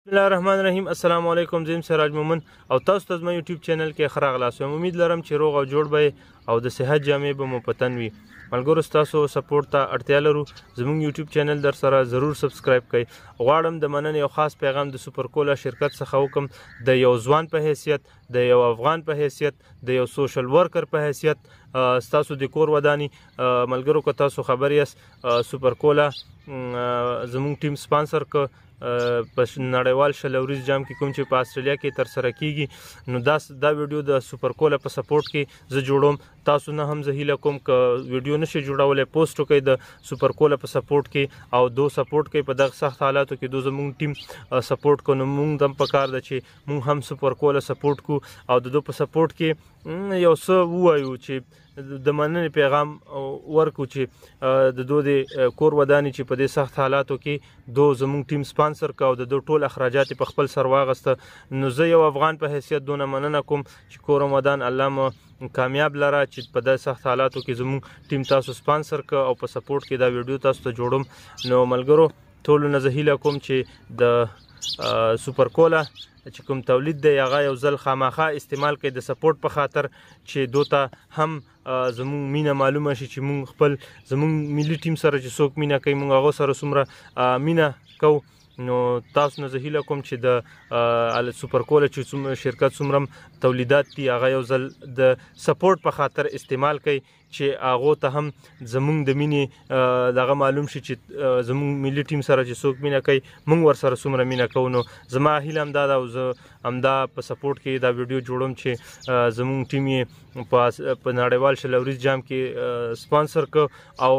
بسم الله الرحمن الرحیم. السلام علیکم. زم سراج مومن او تاسو ته زما یوټیوب چینل کې ښه راغلاست. امید لرم چې روغ او جوړ به او د صحت جامې به مو په تن وي. ملګرو ستاسو سپورټ ته اړتیا لرو. زموږ یوټیوب چینل در سره ضرور سبسکرایب کړئ. غواړم د مننې یو خاص پیغام د سوپر کولا شرکت څخه وکم. د یو ځوان په حیثیت، د یو افغان په حیثیت، د یو سوشل ورکر په حیثیت ستاسو د کور ودانی ملګرو که تاسو خبر یاست سوپر کولا زموږ ټیم سپانسر ک په نړیوال شلوریز جام کې کوم چې په استرالیا کې تر سره کیږي نو دا ویډیو د سوپر کولا په سپورټ کې زه جوړوم. تاسو نه هم زه هیله کوم ک ویډیو نشي جوړولای پوسټ وکړئ د سوپر کولا په سپورټ کې او دو سپورټ کوي په دغه سخت حالاتو کې دو زموږ ټیم سپورټ کو نو موږ دم پکار د چې موږ هم سوپر کولا سپورټ کو او د دو په سپورټ کې یو څه وایو چې د مننې پیغام ورکو چې د دو د کور ودانی چې په دې سخت حالاتو کې دو زموږ ټیم سپانسر کا او د دو ټول اخراجات په خپل سر واغسته. نو زه یو افغان په حیثیت دونه مننه کوم چې کور ودان الله مو کامیاب لره چې په دې سخت حالاتو کې زموږ ټیم تاسو سپانسر کا او په سپورټ کې دا ویډیو تاسو ته جوړوم. نو ملګرو ټول نه زه هیله کوم چې د سوپر کولا چې کوم تولید دی هغه یو ځل خامخا استعمال کړئ د سپورټ په خاطر چې دوته هم زموږ مینه معلومه شي چې موږ خپل زموږ ملي ټیم سره چې څوک مینه کوي موږ هغه سره څومره مینه کوو. نو تاسو نه زه هیله کوم چې د سوپر کولا چې شرکت څومره تولیدات دي هغه یو ځل د سپورټ په خاطر استعمال کړئ چې هغه ته هم زموږ د مینې دغه معلوم شي چې زموږ ملي ټیم سره چې څوک مینه کوي موږ ورسره څومره مینه کوو. نو زما هیله همدا ده او زه همدا په سپورټ کې دا ویډیو جوړوم چې زموږ ټیم یې په نړیوال شلوریز جام کې سپانسر کو او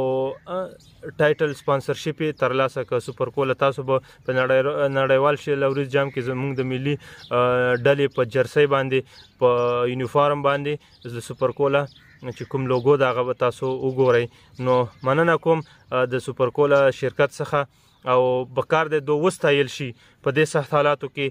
ټایټل سپانسرشپ یې ترلاسه کړ. سوپر کولا تاسو به په نړیوال شلوریز جام کې زموږ د ملي ډلې په جرسۍ باندې په یونیفارم باندې د سوپر کولا چې کوم لوګو دا هغه به تاسو وګورئ. نو مننه کوم د سوپر کولا شرکت څخه او بکار د دو وستایل شي په دې سخت حالاتو کې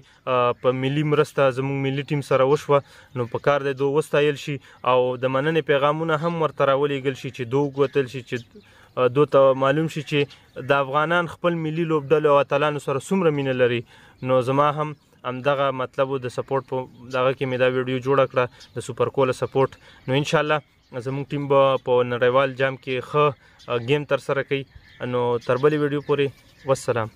په ملي مرسته زموږ ملي ټیم سره وشوه. نو پکار د دو وستایل شي او د مننې پیغامونه هم ورته راولېږل شي چې دو وګوتل شي چې دو ته معلوم شي چې د افغانان خپل ملي لوبډلو او اتلانو سره څومره مینه لري. نو زما هم همدغه مطلب د سپورټ په دغه کې مې دا ویډیو جوړه کړه د سوپر کولا سپورټ. نو ان شاء الله زموږ ټیم به په نړیوال جام کې ښه گیم تر سره کوي. نو تر بلې ویډیو پورې والسلام.